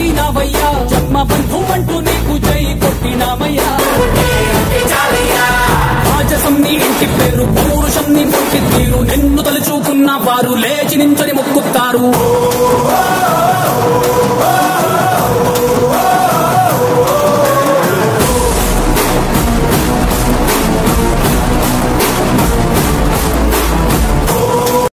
కట్టినావయ్యా జన్మ బంధు అంటూ నీకు జై కొట్టినామయ్యా రాజసం నీ ఇంటి పేరు పౌరుషం నీ పుట్టి తీరు నిన్ను తలుచుకున్న వారు లేచి నించని మొక్కుతారు